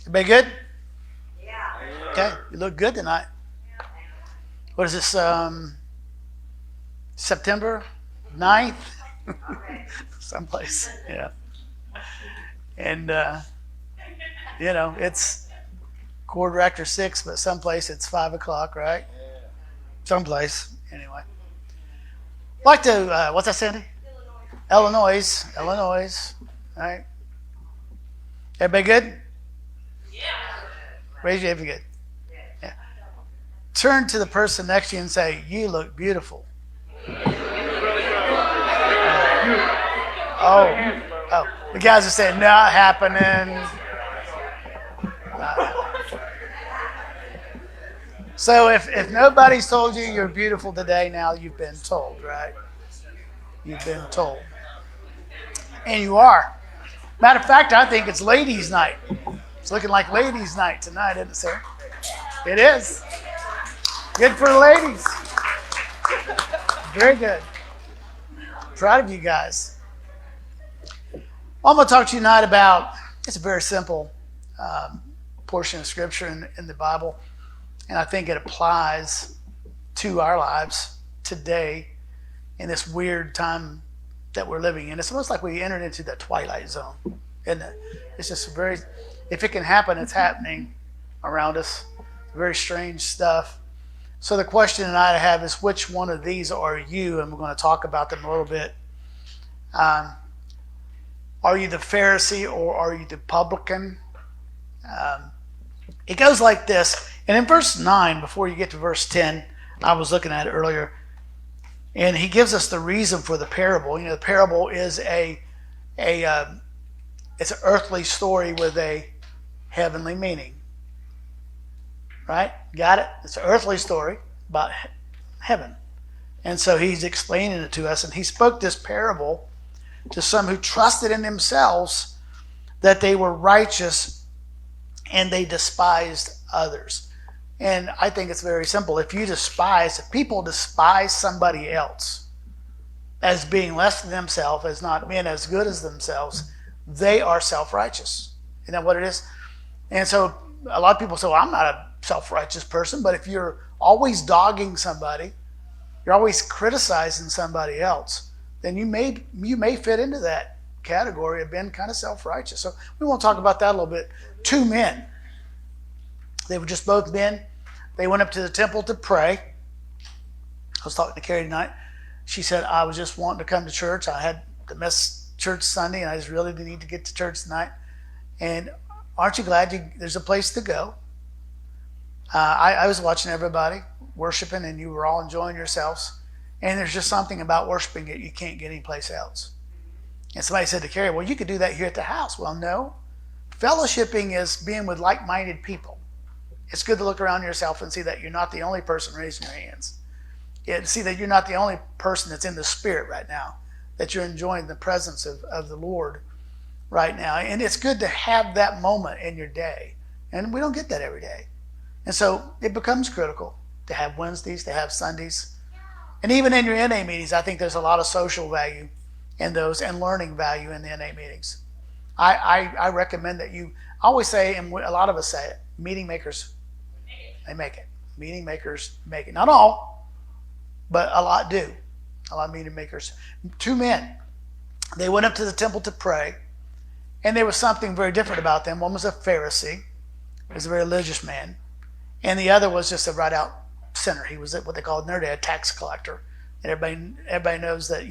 Everybody good? Yeah. Okay, you look good tonight. What is this, September 9th? Someplace, yeah. And, it's quarter after 6, but someplace it's 5 o'clock, right? Someplace, anyway. Like to, what's that, Sandy? Illinois. All right. Everybody good? Yeah. Raise your hand if you're good. Yeah. Turn to the person next to you and say, "You look beautiful." Oh. The guys are saying, "Not happening." So if nobody's told you you're beautiful today, now you've been told, right? You've been told. And you are. Matter of fact, I think it's ladies' night. It's looking like ladies' night tonight, isn't it, sir? It is. Good for the ladies. Very good. Proud of you guys. I'm going to talk to you tonight about, it's a very simple portion of Scripture in the Bible, and I think it applies to our lives today in this weird time that we're living in. It's almost like we entered into the twilight zone, isn't it? It's just if it can happen, it's happening around us. Very strange stuff. So the question tonight I have is, which one of these are you? And we're going to talk about them a little bit. Are you the Pharisee or are you the Publican? It goes like this. And in verse 9, before you get to verse 10, I was looking at it earlier, and he gives us the reason for the parable. The parable is it's an earthly story with a heavenly meaning. Right? Got it? It's an earthly story about heaven. And so he's explaining it to us, and he spoke this parable to some who trusted in themselves that they were righteous and they despised others. And I think it's very simple. If people despise somebody else as being less than themselves, as not being as good as themselves, they are self-righteous. Isn't that what it is? And so a lot of people say, "Well, I'm not a self-righteous person," but if you're always dogging somebody, you're always criticizing somebody else, then you may fit into that category of being kind of self-righteous. So we want to talk about that a little bit. 2 men. They were just both men. They went up to the temple to pray. I was talking to Carrie tonight. She said, "I was just wanting to come to church. I had to miss church Sunday, and I just really need to get to church tonight." And aren't you glad there's a place to go? I was watching everybody worshiping, and you were all enjoying yourselves. And there's just something about worshiping it you can't get anyplace else. And somebody said to Carrie, "Well, you could do that here at the house." Well, no. Fellowshipping is being with like-minded people. It's good to look around yourself and see that you're not the only person raising your hands. See that you're not the only person that's in the Spirit right now, that you're enjoying the presence of the Lord right now. And it's good to have that moment in your day. And we don't get that every day. And so it becomes critical to have Wednesdays, to have Sundays. And even in your NA meetings, I think there's a lot of social value in those and learning value in the NA meetings. I recommend that I always say, and a lot of us say it, meeting makers, they make it. Meeting makers make it. Not all, but a lot do. A lot of meeting makers. 2 men, they went up to the temple to pray, and there was something very different about them. One was a Pharisee, he was a very religious man, and the other was just a right-out sinner. He was what they called in their day a tax collector. And everybody knows that,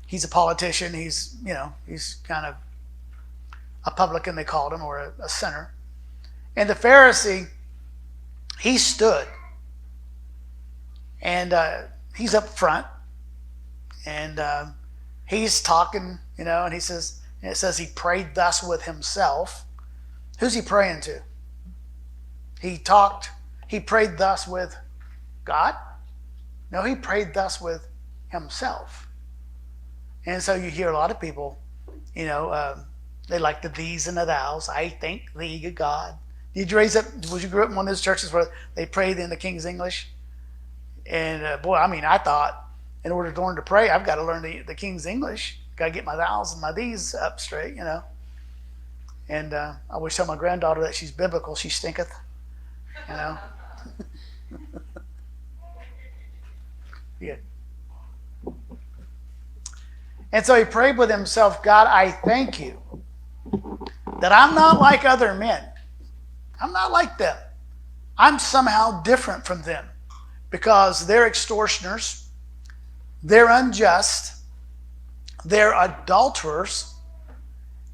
he's a politician. He's kind of a publican, they called him, or a sinner. And the Pharisee, he stood, and he's up front, and he's talking, and it says he prayed thus with himself. Who's he praying to? He prayed thus with God? No, he prayed thus with himself. And so you hear a lot of people, they like the these and the thous. I think thee, God. Was you grew up in one of those churches where they prayed in the King's English? And I thought in order to learn to pray, I've got to learn the King's English. Got to get my thous and my these up straight, And I always tell my granddaughter that she's biblical. She stinketh, you know. Yeah. And so he prayed with himself, God, I thank you that I'm not like other men. I'm not like them. I'm somehow different from them because they're extortioners, they're unjust, they're adulterers,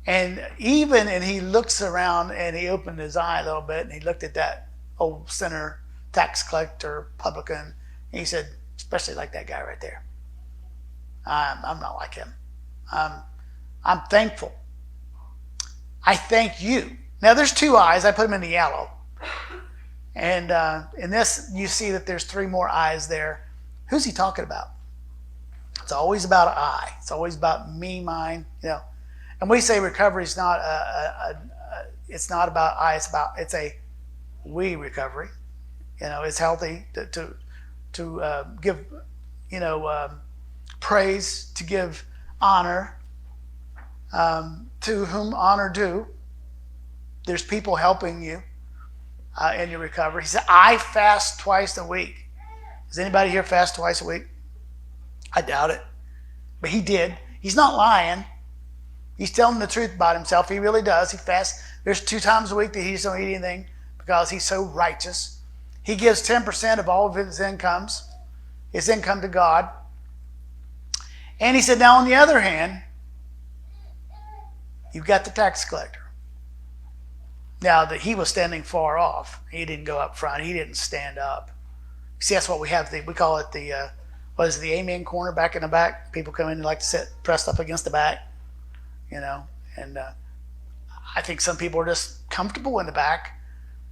and he looks around and he opened his eye a little bit and he looked at that old sinner, tax collector, publican, and he said, especially like that guy right there. I'm not like him. I'm thankful. I thank you. Now there's two eyes. I put them in the yellow. And in this, you see that there's three more eyes there. Who's he talking about? It's always about I. It's always about me, mine. You know, and we say recovery is not it's not about I. It's a we recovery. You know, it's healthy to give praise, to give honor to whom honor due. There's people helping you in your recovery. He said, I fast twice a week. Does anybody here fast twice a week? I doubt it. But he did. He's not lying. He's telling the truth about himself. He really does. He fasts. There's 2 times a week that he just don't eat anything because he's so righteous. He gives 10% of all of his income to God. And he said, now on the other hand, you've got the tax collector. Now, that he was standing far off. He didn't go up front. He didn't stand up. See, that's what we have. We call it the amen corner back in the back. People come in and like to sit pressed up against the back, you know. And I think some people are just comfortable in the back,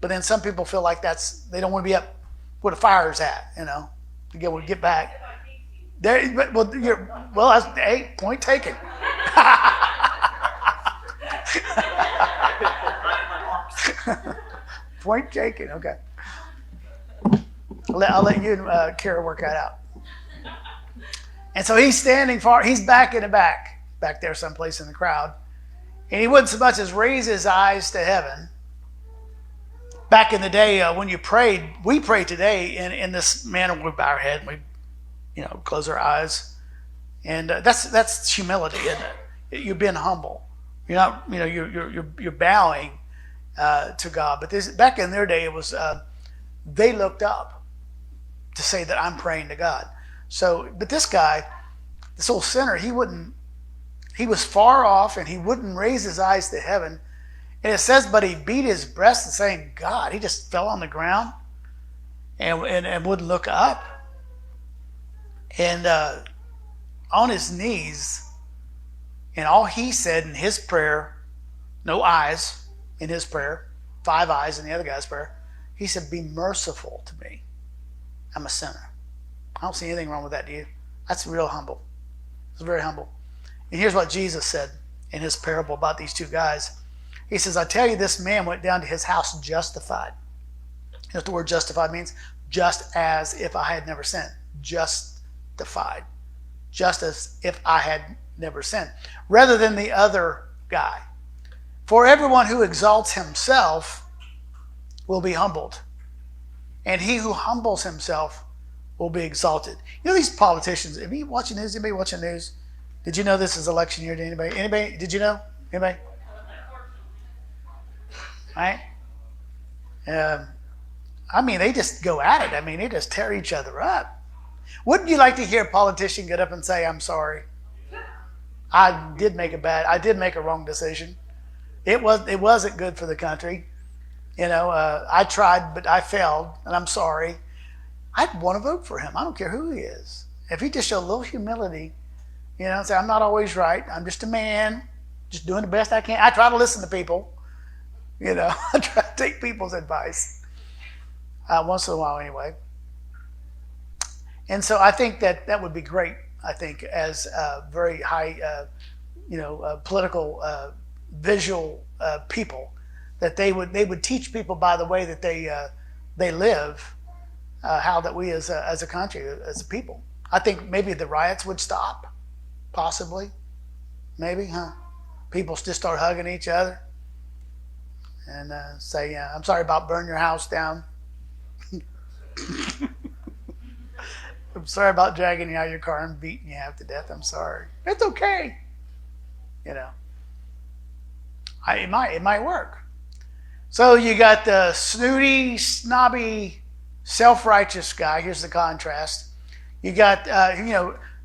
but then some people feel like they don't want to be up where the fire's at, you know, to get back. There, hey, point taken. Point taken. Okay. I'll let you and Kara work that out. And so he's standing far. He's back in the back there someplace in the crowd. And he wouldn't so much as raise his eyes to heaven. Back in the day when you prayed, we pray today in this manner. We bow our head and we, close our eyes. And that's humility, isn't it? You're being humble. You're not, you're bowing to God. But back in their day, it was they looked up to say that I'm praying to God. So, but this guy, this old sinner, he was far off and he wouldn't raise his eyes to heaven. And it says, but he beat his breast and saying, God, he just fell on the ground and wouldn't look up. And on his knees, and all he said in his prayer, no eyes in his prayer, 5 eyes in the other guy's prayer, he said, be merciful to me. I'm a sinner. I don't see anything wrong with that, do you? That's real humble. It's very humble. And here's what Jesus said in his parable about these 2 guys. He says, I tell you, this man went down to his house justified. You know what the word justified means? Just as if I had never sinned. Justified. Just as if I had never sinned. Rather than the other guy. For everyone who exalts himself will be humbled. And he who humbles himself will be exalted. You know these politicians, have you watching news? Anybody watching news? Did you know this is election year to anybody? Anybody? Did you know? Anybody? Right? They just go at it. They just tear each other up. Wouldn't you like to hear a politician get up and say, I'm sorry. I did make a wrong decision. It wasn't good for the country. I tried, but I failed, and I'm sorry. I'd want to vote for him. I don't care who he is. If he just showed a little humility, say, I'm not always right. I'm just a man, just doing the best I can. I try to listen to people. I try to take people's advice once in a while anyway. And so I think that would be great, I think, as very high, political, visual people, that they would teach people by the way that they live, how that we as a country, as a people. I think maybe the riots would stop, possibly, maybe, huh? People just start hugging each other. and say, I'm sorry about burning your house down. I'm sorry about dragging you out of your car and beating you half to death. I'm sorry. It's okay. It might work. So you got the snooty, snobby, self-righteous guy. Here's the contrast. You got,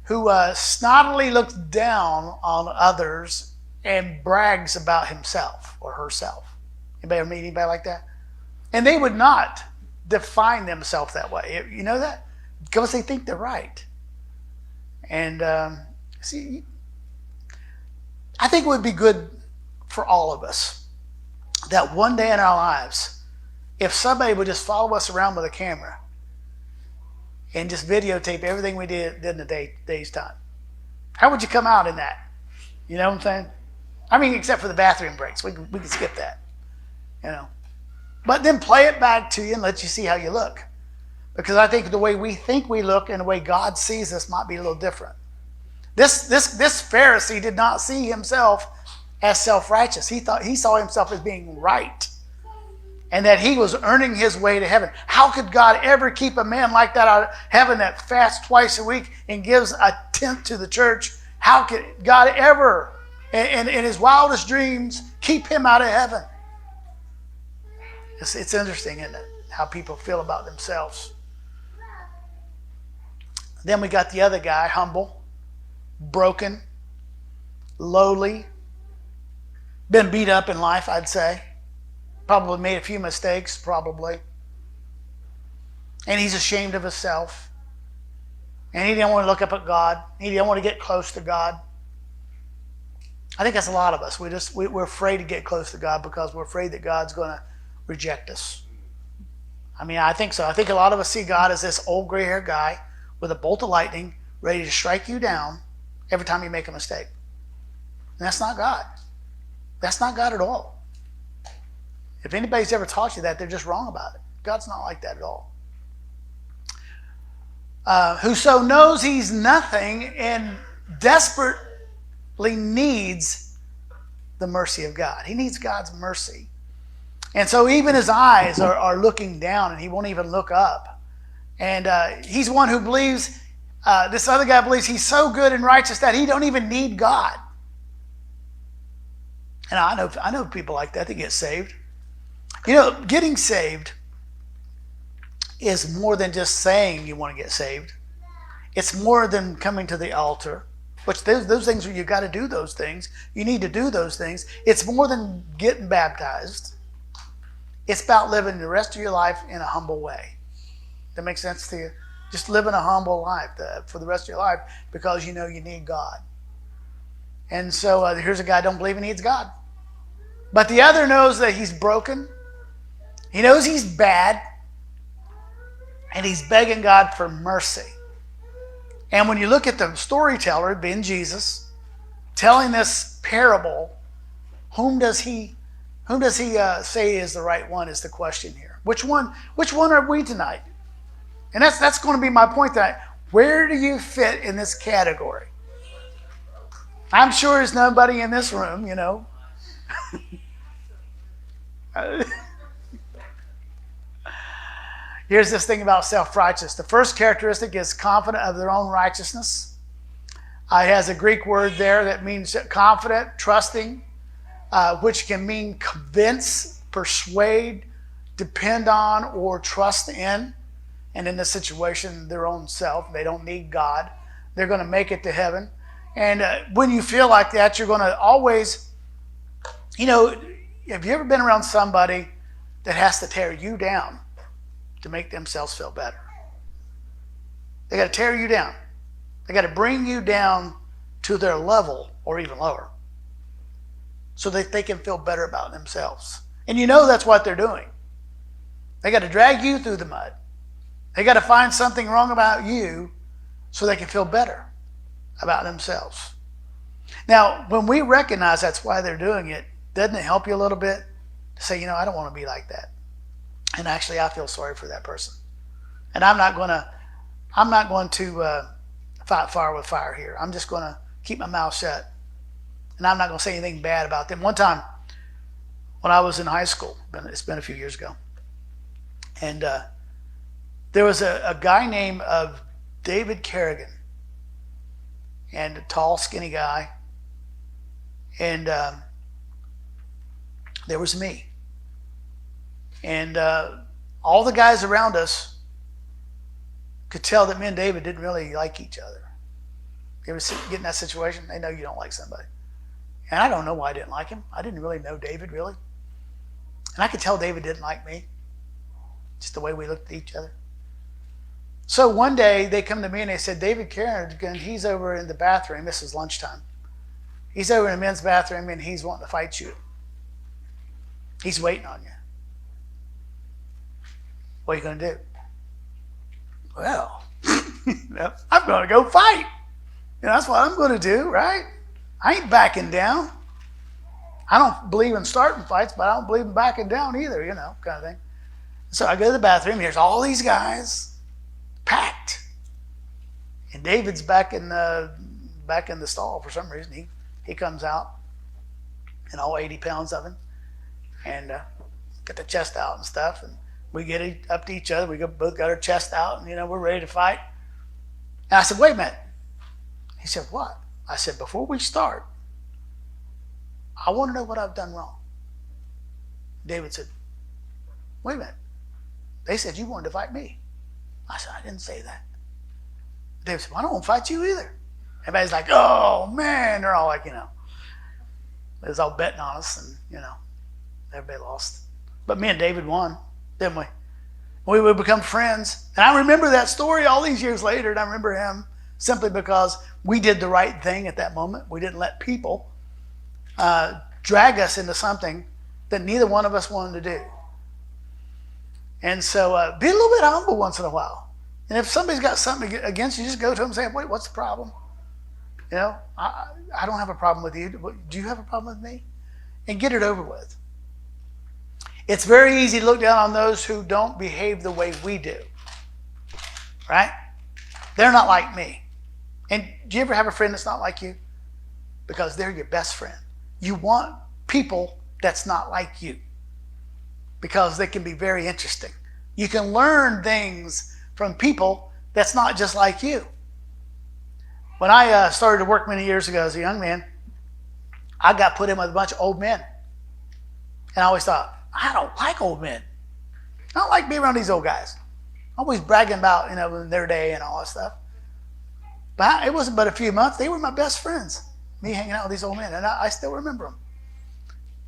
who snottily looks down on others and brags about himself or herself. Anybody ever meet anybody like that? And they would not define themselves that way. You know that? Because they think they're right. And see, I think it would be good for all of us that one day in our lives, if somebody would just follow us around with a camera and just videotape everything we did in a day's time. How would you come out in that? You know what I'm saying? I mean, except for the bathroom breaks. We can skip that. But then play it back to you and let you see how you look. Because I think the way we think we look and the way God sees us might be a little different. This Pharisee did not see himself as self-righteous. He saw himself as being right, and that he was earning his way to heaven. How could God ever keep a man like that out of heaven that fasts twice a week and gives a tenth to the church? How could God ever, in his wildest dreams, keep him out of heaven? It's interesting, isn't it? How people feel about themselves. Then we got the other guy, humble, broken, lowly, been beat up in life, I'd say. Probably made a few mistakes, probably. And he's ashamed of himself. And he didn't want to look up at God. He didn't want to get close to God. I think that's a lot of us. We're afraid to get close to God because we're afraid that God's going to reject us. I mean, I think so. I think a lot of us see God as this old gray-haired guy with a bolt of lightning ready to strike you down every time you make a mistake. And that's not God. That's not God at all. If anybody's ever taught you that, they're just wrong about it. God's not like that at all. Whoso knows he's nothing and desperately needs the mercy of God. He needs God's mercy. And so even his eyes are looking down and he won't even look up. And he's one who believes, this other guy believes he's so good and righteous that he don't even need God. And I know people like that get saved. Getting saved is more than just saying you want to get saved. It's more than coming to the altar, which those things where you've got to do those things. You need to do those things. It's more than getting baptized. It's about living the rest of your life in a humble way. That makes sense to you? Just living a humble life for the rest of your life because you know you need God. And so here's a guy who don't believe he needs God. But the other knows that he's broken. He knows he's bad. And he's begging God for mercy. And when you look at the storyteller, being Jesus, telling this parable, whom does he say is the right one is the question here. Which one are we tonight? And that's going to be my point tonight. Where do you fit in this category? I'm sure there's nobody in this room, Here's this thing about self-righteous. The first characteristic is confident of their own righteousness. It has a Greek word there that means confident, trusting, which can mean convince, persuade, depend on, or trust in. And in this situation, their own self. They don't need God. They're going to make it to heaven. And when you feel like that, you're going to always, have you ever been around somebody that has to tear you down to make themselves feel better? They got to tear you down. They got to bring you down to their level or even lower so that they can feel better about themselves. And that's what they're doing. They got to drag you through the mud. They got to find something wrong about you so they can feel better about themselves. Now, when we recognize that's why they're doing it, doesn't it help you a little bit to say, I don't want to be like that. And actually, I feel sorry for that person. And I'm not going to fight fire with fire here. I'm just going to keep my mouth shut. And I'm not going to say anything bad about them. One time when I was in high school. It's been a few years ago. And there was a guy named David Kerrigan, and a tall, skinny guy. And there was me. And all the guys around us could tell that me and David didn't really like each other. You ever get in that situation? They know you don't like somebody. And I don't know why I didn't like him. I didn't really know David, really. And I could tell David didn't like me. Just the way we looked at each other. So one day they come to me and they said, David Kerrigan, he's over in the bathroom. This is lunchtime. He's over in the men's bathroom and he's wanting to fight you. He's waiting on you. What are you going to do? Well, I'm going to go fight. That's what I'm going to do, right? I ain't backing down. I don't believe in starting fights, but I don't believe in backing down either, kind of thing. So I go to the bathroom. Here's all these guys packed. And David's back in the stall for some reason. He comes out, and all 80 pounds of him, and got the chest out and stuff. And we get up to each other. We both got our chest out, and we're ready to fight. And I said, wait a minute. He said, what? I said, before we start, I want to know what I've done wrong. David said, wait a minute. They said you wanted to fight me. I said, I didn't say that. David said, well, I don't want to fight you either. Everybody's like, oh, man. They're all like, it was all betting on us, and, everybody lost. But me and David won, didn't we? We would become friends. And I remember that story all these years later, and I remember him simply because we did the right thing at that moment. We didn't let people drag us into something that neither one of us wanted to do. And so be a little bit humble once in a while. And if somebody's got something against you, just go to them and say, wait, what's the problem? I don't have a problem with you. Do you have a problem with me? And get it over with. It's very easy to look down on those who don't behave the way we do. Right? They're not like me. And do you ever have a friend that's not like you? Because they're your best friend. You want people that's not like you, because they can be very interesting. You can learn things from people that's not just like you. When I started to work many years ago as a young man, I got put in with a bunch of old men. And I always thought, I don't like old men. I don't like being around these old guys. Always bragging about, their day and all that stuff. But it wasn't but a few months. They were my best friends. Me hanging out with these old men. And I still remember them.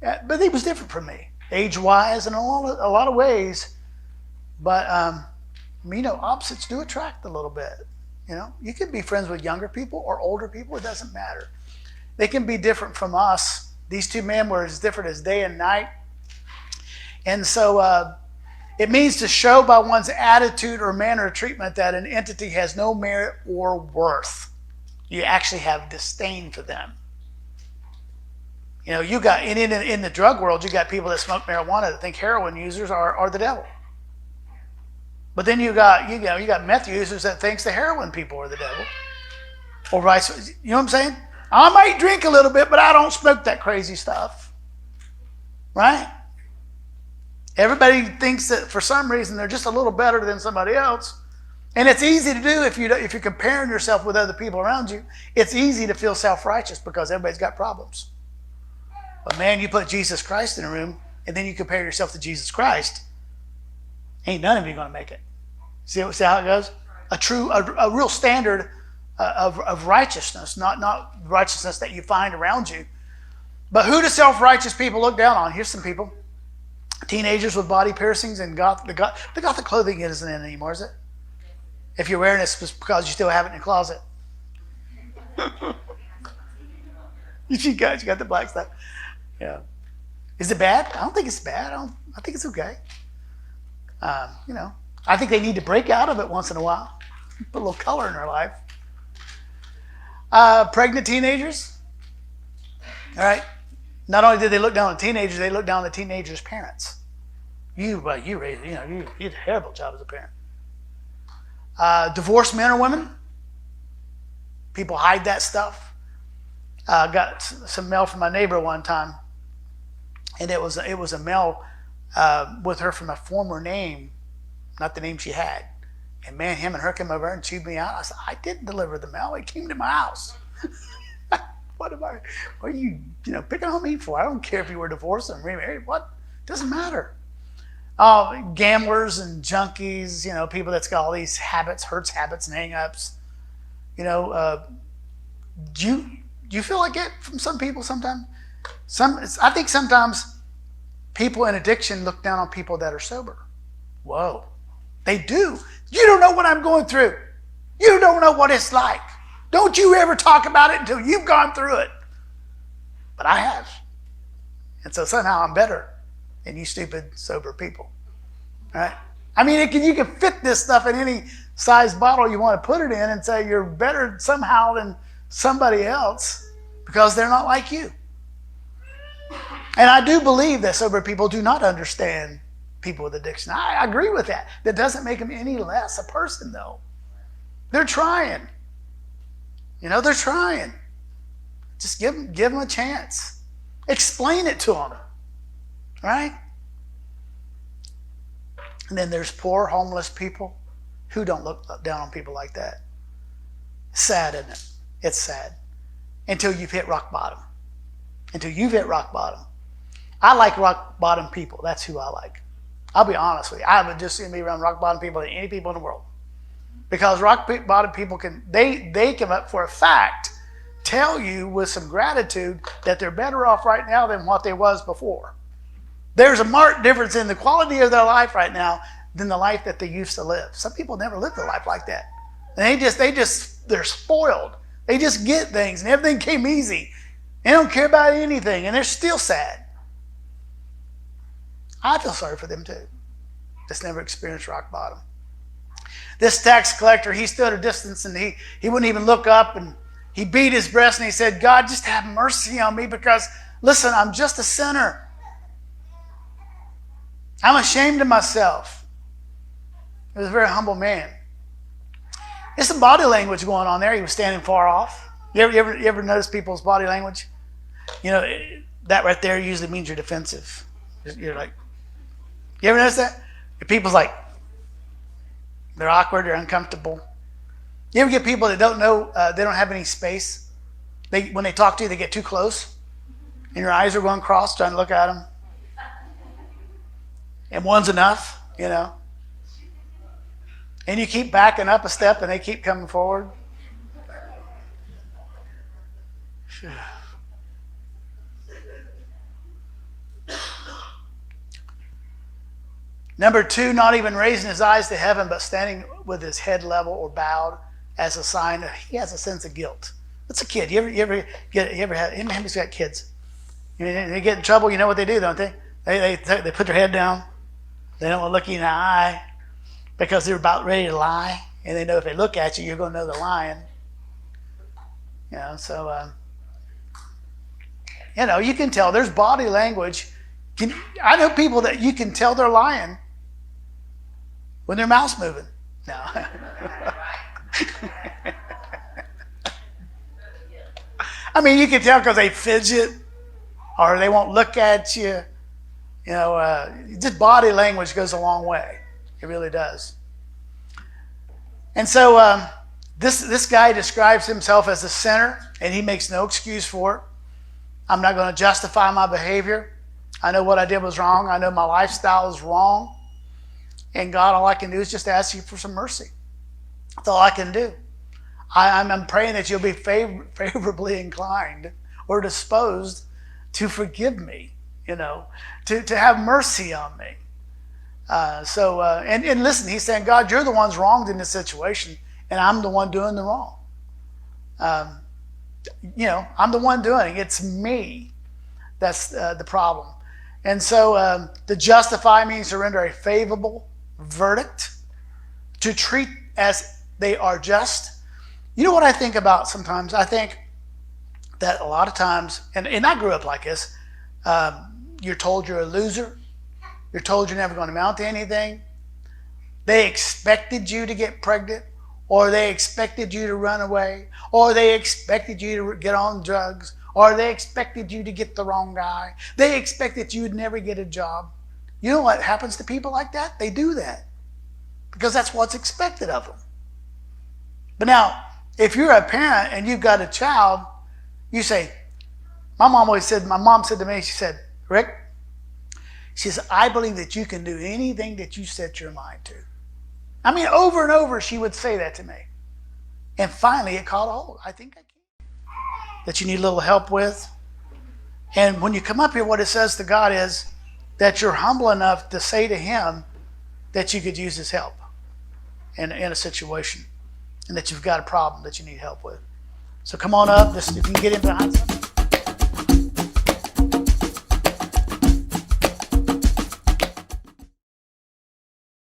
Yeah, but he was different from me. Age-wise and a lot of ways. But, opposites do attract a little bit. You can be friends with younger people or older people. It doesn't matter. They can be different from us. These two men were as different as day and night. And so it means to show by one's attitude or manner of treatment that an entity has no merit or worth. You actually have disdain for them. You got in the drug world, you got people that smoke marijuana that think heroin users are the devil. But then you got meth users that thinks the heroin people are the devil. Or vice versa. You know what I'm saying? I might drink a little bit, but I don't smoke that crazy stuff. Right? Everybody thinks that for some reason they're just a little better than somebody else. And it's easy to do if you're comparing yourself with other people around you. It's easy to feel self-righteous because everybody's got problems. But man, you put Jesus Christ in a room and then you compare yourself to Jesus Christ, ain't none of you going to make it. See how it goes? A real standard of righteousness, not righteousness that you find around you. But who do self-righteous people look down on? Here's some people. Teenagers with body piercings and the gothic clothing isn't in anymore, is it? If you're wearing it, it's because you still have it in your closet. You got the black stuff. Yeah. Is it bad? I don't think it's bad. I think it's okay. I think they need to break out of it once in a while. Put a little color in their life. Pregnant teenagers. All right. Not only did they look down on teenagers, they looked down on the teenagers' parents. You raised, you did a terrible job as a parent. Divorced men or women. People hide that stuff. Got some mail from my neighbor one time. and it was a male with her from a former name, not the name she had. And man, him and her came over and chewed me out. I said, I didn't deliver the mail. It came to my house. What are you picking on me for? I don't care if you were divorced and remarried. What? Doesn't matter. Gamblers and junkies, people that's got all these habits, habits, and hang-ups. Do you feel like it from some people sometimes? I think sometimes people in addiction look down on people that are sober. Whoa. They do. You don't know what I'm going through. You don't know what it's like. Don't you ever talk about it until you've gone through it. But I have. And so somehow I'm better than you stupid, sober people. Right? I mean, you can fit this stuff in any size bottle you want to put it in and say you're better somehow than somebody else because they're not like you. And I do believe that sober people do not understand people with addiction. I agree with that. That doesn't make them any less a person, though. They're trying. They're trying. Just give them a chance. Explain it to them. Right? And then there's poor, homeless people who don't look down on people like that. Sad, isn't it? It's sad. Until you've hit rock bottom. Until you've hit rock bottom. I like rock bottom people. That's who I like. I'll be honest with you. I would just see me around rock bottom people than any people in the world. Because rock bottom people they come up for a fact, tell you with some gratitude that they're better off right now than what they was before. There's a marked difference in the quality of their life right now than the life that they used to live. Some people never lived a life like that. And they're spoiled. They just get things and everything came easy. They don't care about anything and they're still sad. I feel sorry for them too. Just never experienced rock bottom. This tax collector, he stood at a distance and he wouldn't even look up and he beat his breast and he said, God, just have mercy on me because, listen, I'm just a sinner. I'm ashamed of myself. He was a very humble man. There's some body language going on there. He was standing far off. You ever notice people's body language? That right there usually means you're defensive. You're like, you ever notice that? If people's like, they're awkward, they're uncomfortable. You ever get people that don't know, they don't have any space? When they talk to you, they get too close. And your eyes are going cross, trying to look at them. And one's enough, And you keep backing up a step and they keep coming forward. Number 2, not even raising his eyes to heaven, but standing with his head level or bowed as a sign that he has a sense of guilt. That's a kid. You ever have, anybody's got kids? They get in trouble, you know what they do, don't they? They put their head down. They don't want to look you in the eye because they're about ready to lie. And they know if they look at you, you're going to know they're lying. So, you can tell. There's body language. I know people that you can tell they're lying when their mouth's moving. No. I mean, you can tell because they fidget or they won't look at you. Just body language goes a long way. It really does. And so this guy describes himself as a sinner, and he makes no excuse for it. I'm not going to justify my behavior. I know what I did was wrong. I know my lifestyle is wrong. And God, all I can do is just ask you for some mercy. That's all I can do. I'm praying that you'll be favorably inclined or disposed to forgive me, to have mercy on me. And listen, he's saying, God, you're the one's wronged in this situation, and I'm the one doing the wrong. I'm the one doing it. It's me. That's the problem. And so to justify means to render a favorable verdict, to treat as they are just. You know what I think about sometimes? I think that a lot of times, and I grew up like this, you're told you're a loser. You're told you're never going to amount to anything. They expected you to get pregnant, or they expected you to run away, or they expected you to get on drugs, or they expected you to get the wrong guy. They expected you would never get a job. You know what happens to people like that? They do that because that's what's expected of them. But now, if you're a parent and you've got a child, you say, my mom said to me, she said, Rick, she says, I believe that you can do anything that you set your mind to. I mean, over and over, she would say that to me. And finally, it caught hold. I think I can. That you need a little help with. And when you come up here, what it says to God is that you're humble enough to say to him that you could use his help in a situation, and that you've got a problem that you need help with. So come on up, if you can get in behind something.